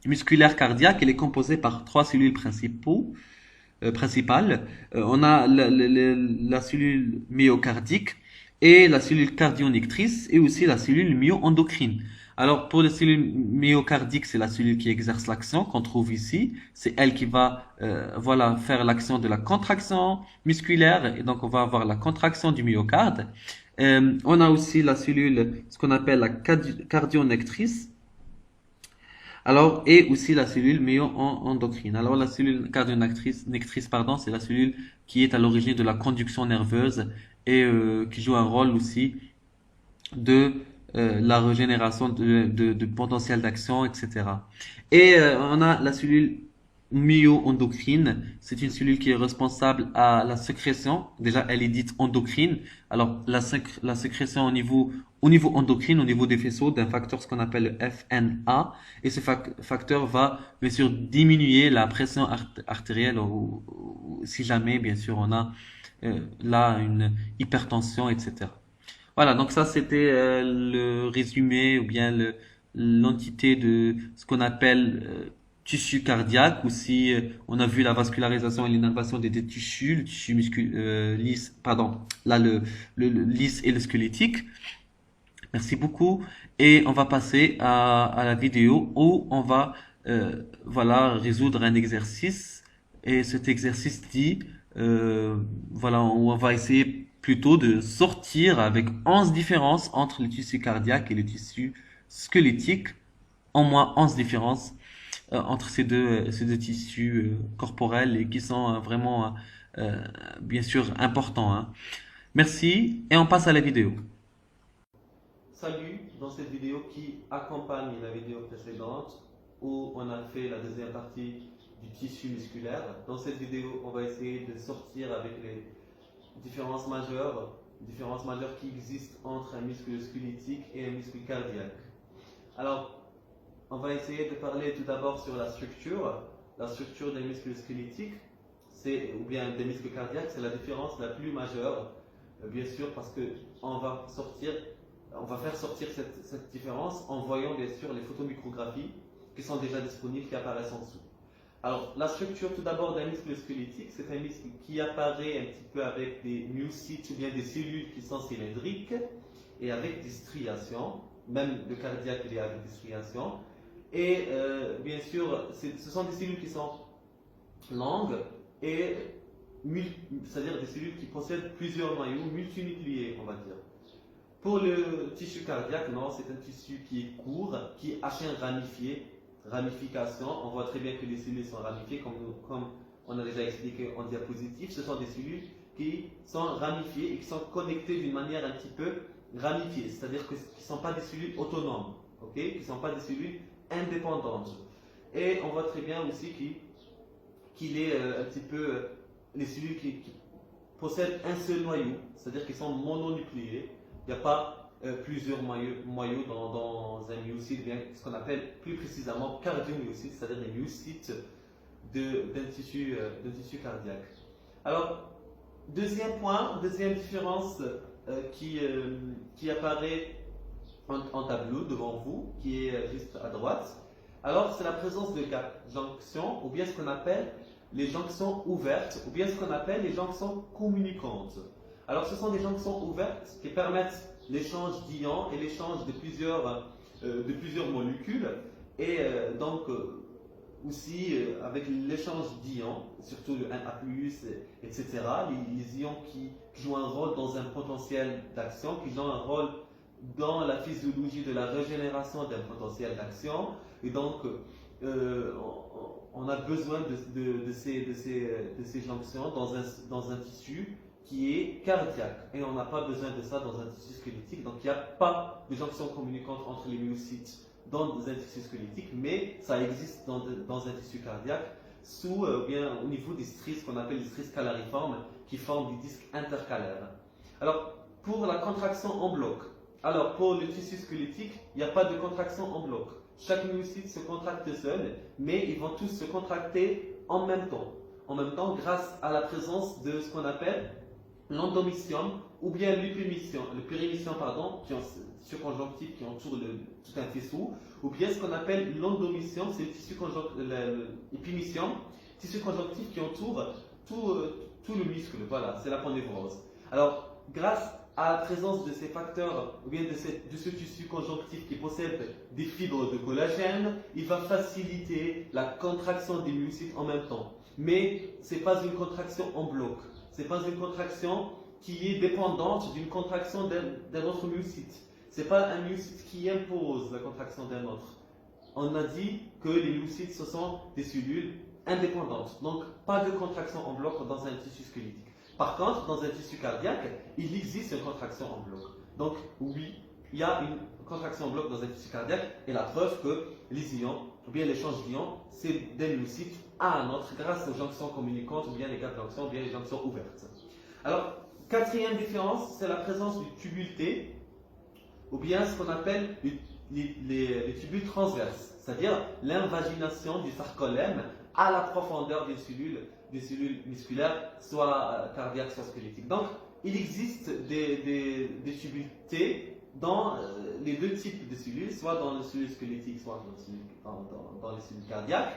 S1: musculaire cardiaque, il est composé par trois cellules principales. On a la cellule myocardique, et la cellule cardionnectrice et aussi la cellule myo-endocrine. Alors pour la cellule myocardique, c'est la cellule qui exerce l'action qu'on trouve ici. C'est elle qui va voilà faire l'action de la contraction musculaire et donc on va avoir la contraction du myocarde. On a aussi la cellule, ce qu'on appelle la cardionnectrice. Alors, et aussi la cellule myo-endocrine. Alors, la cellule cardionnectrice, pardon, c'est la cellule qui est à l'origine de la conduction nerveuse et qui joue un rôle aussi de la régénération de potentiel d'action, etc. Et on a la cellule myo-endocrine. C'est une cellule qui est responsable à la sécrétion. Déjà, elle est dite endocrine. Alors, la sécrétion au niveau endocrine, au niveau des faisceaux, d'un facteur ce qu'on appelle le FNA. Et ce facteur va, bien sûr, diminuer la pression artérielle si jamais, bien sûr, on a là une hypertension, etc. Voilà, donc ça c'était le résumé ou bien l'entité de ce qu'on appelle tissu cardiaque, ou si on a vu la vascularisation et l'innervation des deux tissus, le tissu lisse, pardon, là le lisse et le squelettique. Merci beaucoup. Et on va passer à la vidéo où on va voilà résoudre un exercice. Et cet exercice dit voilà, où on va essayer plutôt de sortir avec 11 différences entre le tissu cardiaque et le tissu squelettique, en moins 11 différences entre ces deux tissus corporels, et qui sont vraiment bien sûr importants, hein. Merci, et on passe à la vidéo. Salut, dans cette vidéo qui accompagne la vidéo précédente où on a fait la deuxième partie du tissu musculaire. Dans cette vidéo, on va essayer de sortir avec les différences majeures qui existent entre un muscle squelettique et un muscle cardiaque. Alors, on va essayer de parler tout d'abord sur la structure des muscles squelettiques, ou bien des muscles cardiaques. C'est la différence la plus majeure, bien sûr, parce que on va sortir on va faire sortir cette différence en voyant bien sûr les photomicrographies qui sont déjà disponibles, qui apparaissent en dessous. Alors, la structure tout d'abord d'un muscle squelettique, c'est un muscle qui apparaît un petit peu avec des myocytes ou bien des cellules qui sont cylindriques et avec des striations. Même le cardiaque, il est avec des striations. Et bien sûr, ce sont des cellules qui sont longues et c'est-à-dire des cellules qui possèdent plusieurs noyaux multinucléés, on va dire. Pour le tissu cardiaque, non, c'est un tissu qui est court, qui est à chaîne ramifiée, ramification. On voit très bien que les cellules sont ramifiées, comme on a déjà expliqué en diapositive. Ce sont des cellules qui sont ramifiées et qui sont connectées d'une manière un petit peu ramifiée, c'est-à-dire qui ne sont pas des cellules autonomes, qui ne sont pas des cellules indépendantes. Et on voit très bien aussi qu'il est un petit peu les cellules qui possèdent un seul noyau, c'est-à-dire qu'ils sont mononucléés. Il n'y a pas plusieurs noyaux dans un myocyte, bien ce qu'on appelle plus précisément cardiomyocyte, c'est-à-dire les myocytes d'un tissu cardiaque. Alors, deuxième point, deuxième différence qui apparaît en tableau devant vous, qui est juste à droite. Alors, c'est la présence de jonctions, ou bien ce qu'on appelle les jonctions ouvertes, ou bien ce qu'on appelle les jonctions communicantes. Alors, ce sont des jonctions ouvertes qui permettent l'échange d'ions et l'échange de plusieurs molécules, et donc aussi avec l'échange d'ions, surtout le Na+, etc., les ions qui jouent un rôle dans un potentiel d'action, qui jouent un rôle dans la physiologie de la régénération d'un potentiel d'action. Et donc, on a besoin de ces jonctions dans un tissu qui est cardiaque. Et on n'a pas besoin de ça dans un tissu squelettique. Donc, il n'y a pas de jonction communicante entre les myocytes dans un tissu squelettique, mais ça existe dans un tissu cardiaque, bien au niveau des stries, qu'on appelle les stries calariformes, qui forment des disques intercalaires. Alors, pour la contraction en bloc, alors pour le tissu squelettique, il n'y a pas de contraction en bloc. Chaque myocyte se contracte seul, mais ils vont tous se contracter en même temps. En même temps, grâce à la présence de ce qu'on appelle l'endomysium ou bien le périmysium, qui est un tissu conjonctif qui entoure tout un faisceau, ou bien ce qu'on appelle l'endomysium, c'est le tissu l'épimysium, tissu conjonctif qui entoure tout le muscle. Voilà, c'est la ponévrose. Alors, grâce à la présence de ces facteurs, ou bien de ce tissu conjonctif qui possède des fibres de collagène, il va faciliter la contraction des myocytes en même temps. Mais ce n'est pas une contraction en bloc. Ce n'est pas une contraction qui est dépendante d'une contraction d'un autre myocyte. Ce n'est pas un myocyte qui impose la contraction d'un autre. On a dit que les myocytes, ce sont des cellules indépendantes. Donc, pas de contraction en bloc dans un tissu squelettique. Par contre, dans un tissu cardiaque, il existe une contraction en bloc. Donc, oui, il y a une contraction en bloc dans un tissu cardiaque, et la preuve que les ions, ou bien l'échange d'ions, c'est d'un myocyte à un autre grâce aux jonctions communicantes, ou bien les gap jonctions, ou bien les jonctions ouvertes. Alors, quatrième différence, c'est la présence du tubule T, ou bien ce qu'on appelle les tubules transverses, c'est-à-dire l'invagination du sarcolème à la profondeur des cellules musculaires, soit cardiaques, soit squelettiques. Donc, il existe des tubules T dans les deux types de cellules, soit dans les cellules squelettiques, soit dans les cellules cardiaques.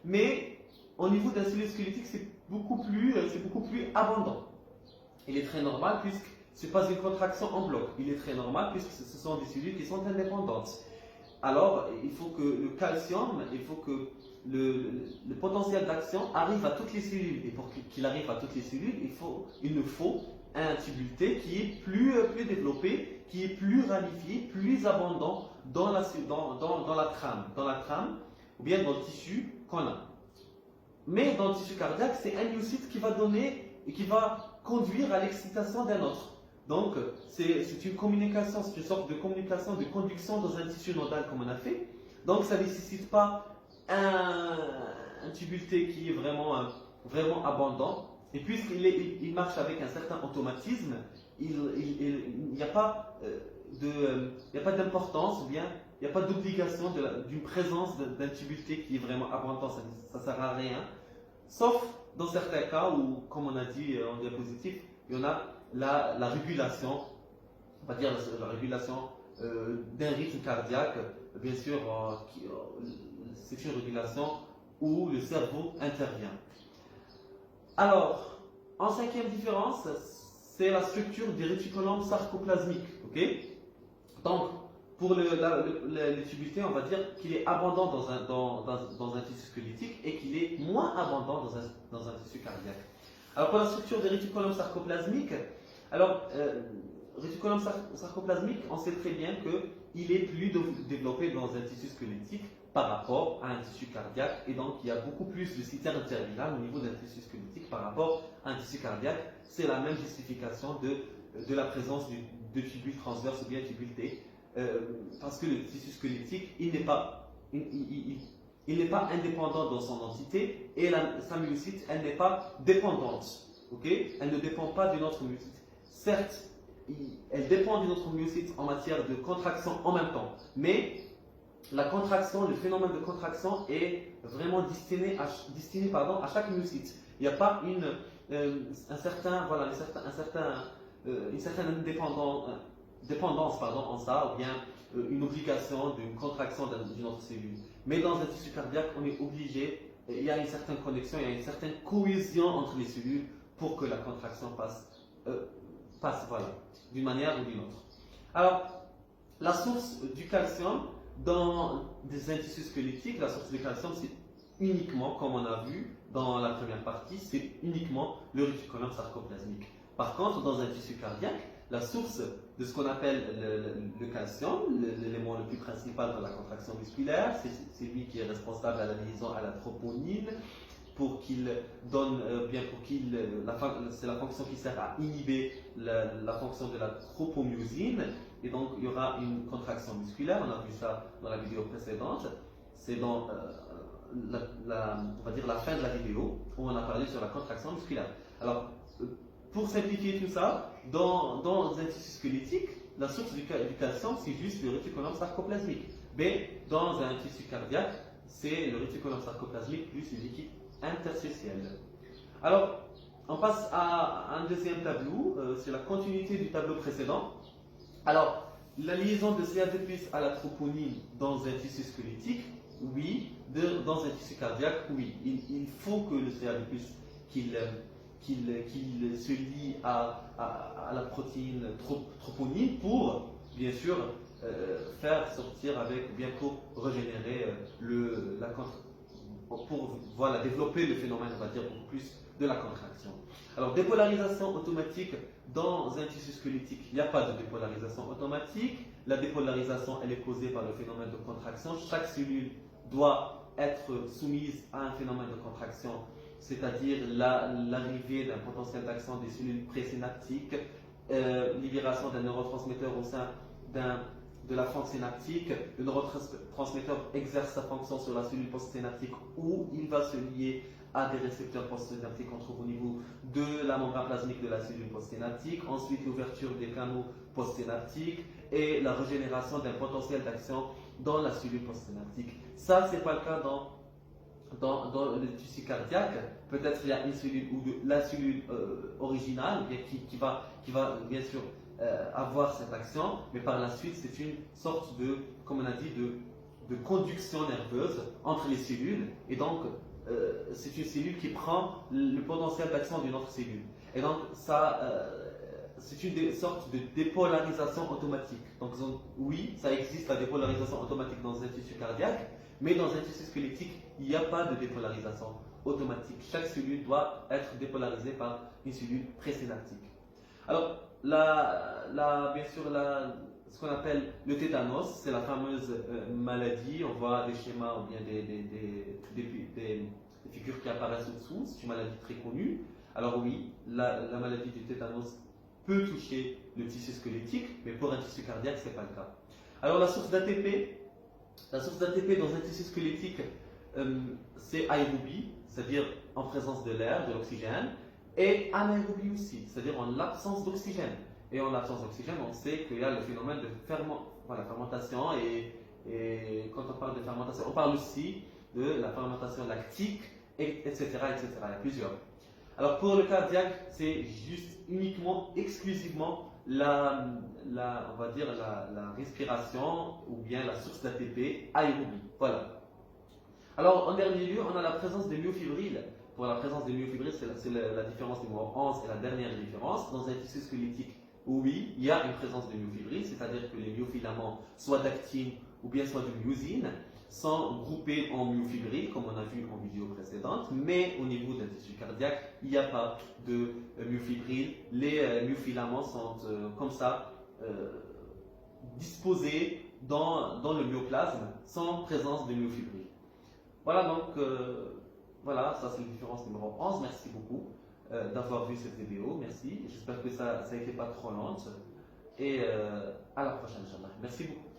S1: Mais au niveau de la cellule squelettique, c'est beaucoup plus abondant. Il est très normal puisque ce n'est pas une contraction en bloc. Il est très normal puisque ce sont des cellules qui sont indépendantes. Alors, il faut que le calcium, il faut que le potentiel d'action arrive à toutes les cellules. Et pour qu'il arrive à toutes les cellules, il nous faut un tubule T qui est plus développé, qui est plus ramifié, plus abondant dans la trame, ou bien dans le tissu qu'on a. Mais dans le tissu cardiaque, c'est un myocyte qui va donner et qui va conduire à l'excitation d'un autre. Donc, c'est une communication, c'est une sorte de communication, de conduction dans un tissu nodal comme on a fait. Donc, ça ne nécessite pas un tubule T qui est vraiment abondant. Et puisqu'il marche avec un certain automatisme, il n'y a pas d'importance, ou bien il n'y a pas d'obligation d'une présence d'un tubule T qui est vraiment abondant, ça ne sert à rien. Sauf dans certains cas où, comme on a dit en diapositive, il y en a la régulation, on va dire la régulation d'un rythme cardiaque, bien sûr, c'est une régulation où le cerveau intervient. Alors, en cinquième différence, c'est la structure des réticulomes sarcoplasmiques. Okay. Donc, pour les tubules T, on va dire qu'il est abondant dans un tissu squelettique et qu'il est moins abondant dans un tissu cardiaque. Alors, pour la structure des réticulomes sarcoplasmiques, réticulum sarcoplasmique, on sait très bien qu'il est plus développé dans un tissu squelettique par rapport à un tissu cardiaque, et donc il y a beaucoup plus de citernes terminales au niveau d'un tissu squelettique par rapport à un tissu cardiaque. C'est la même justification de la présence de tubules transverses ou bien tubules T, parce que le tissu squelettique, il n'est pas indépendant dans son entité, et sa myocyte, elle n'est pas dépendante. Okay. Elle ne dépend pas d'une autre myocyte. Certes, elle dépend d'une autre myocyte en matière de contraction en même temps, mais la contraction, le phénomène de contraction est vraiment destiné à chaque myocyte. Il n'y a pas une certaine dépendance en ça, ou bien une obligation d'une contraction d'une autre cellule. Mais dans un tissu cardiaque, on est obligé, il y a une certaine connexion, il y a une certaine cohésion entre les cellules pour que la contraction passe d'une manière ou d'une autre. Alors, la source du calcium dans un tissu squelettique, la source du calcium, c'est uniquement, comme on a vu dans la première partie, c'est uniquement le réticulum sarcoplasmique. Par contre, dans un tissu cardiaque, la source de ce qu'on appelle le calcium, l'élément le plus principal dans la contraction musculaire, c'est lui qui est responsable à la liaison à la troponine, c'est la fonction qui sert à inhiber la fonction de la tropomyosine, et donc il y aura une contraction musculaire. On a vu ça dans la vidéo précédente. C'est dans on va dire la fin de la vidéo où on a parlé sur la contraction musculaire. Alors, pour simplifier tout ça, dans un tissu squelettique, la source du calcium, c'est juste le réticulum sarcoplasmique. Mais dans un tissu cardiaque, c'est le réticulum sarcoplasmique plus le liquide interstitiel. Alors, on passe à un deuxième tableau, c'est la continuité du tableau précédent. Alors, la liaison de CAD+ à la troponine dans un tissu squelettique, oui. Dans un tissu cardiaque, oui. Il faut que le CAD+, qu'il se lie à la protéine troponine pour, bien sûr, faire sortir pour régénérer pour développer le phénomène, on va dire, beaucoup plus de la contraction. Alors, dépolarisation automatique dans un tissu squelettique, il n'y a pas de dépolarisation automatique. La dépolarisation, elle est causée par le phénomène de contraction. Chaque cellule doit être soumise à un phénomène de contraction, c'est-à-dire l'arrivée d'un potentiel d'action des cellules présynaptiques, libération d'un neurotransmetteur au sein de la fente synaptique. Le neurotransmetteur exerce sa fonction sur la cellule postsynaptique où il va se lier à des récepteurs postsynaptiques qu'on trouve au niveau de la membrane plasmique de la cellule postsynaptique. Ensuite, l'ouverture des canaux postsynaptiques et la régénération d'un potentiel d'action dans la cellule postsynaptique. Ça, ce n'est pas le cas dans le tissu cardiaque, peut-être il y a une cellule ou la cellule originale qui va bien sûr avoir cette action, mais par la suite c'est une sorte de, comme on a dit, de conduction nerveuse entre les cellules, et donc c'est une cellule qui prend le potentiel d'action d'une autre cellule. Et donc ça, c'est une sorte de dépolarisation automatique. Donc oui, ça existe la dépolarisation automatique dans un tissu cardiaque, mais dans un tissu squelettique, il n'y a pas de dépolarisation automatique. Chaque cellule doit être dépolarisée par une cellule présynaptique. Alors, bien sûr, ce qu'on appelle le tétanos, c'est la fameuse maladie. On voit des schémas ou bien des figures qui apparaissent au-dessous. C'est une maladie très connue. Alors oui, la maladie du tétanos peut toucher le tissu squelettique, mais pour un tissu cardiaque, ce n'est pas le cas. Alors la source d'ATP dans un tissu squelettique, c'est aérobie, c'est-à-dire en présence de l'air, de l'oxygène, et anaérobie aussi, c'est-à-dire en l'absence d'oxygène. Et en l'absence d'oxygène, on sait qu'il y a le phénomène de fermentation, et quand on parle de fermentation, on parle aussi de la fermentation lactique, etc., etc. Il y a plusieurs. Alors pour le cardiaque, c'est juste uniquement, exclusivement on va dire la respiration ou bien la source d'ATP aérobie. Voilà. Alors en dernier lieu, on a la présence des myofibrilles. Pour la présence des myofibrilles, c'est la différence numéro 11 et la dernière différence. Dans un tissu squelettique, oui, il y a une présence de myofibrilles, c'est-à-dire que les myofilaments, soit d'actine ou bien soit de myosine, sont groupés en myofibrilles, comme on a vu en vidéo précédente, mais au niveau d'un tissu cardiaque, il n'y a pas de myofibrilles. Les myofilaments sont comme ça disposés dans le myoplasme sans présence de myofibrilles. Voilà donc, voilà, ça c'est la différence numéro 11. Merci beaucoup d'avoir vu cette vidéo. Merci. J'espère que ça n'était pas trop lente. Et à la prochaine, Inch'Allah. Merci beaucoup.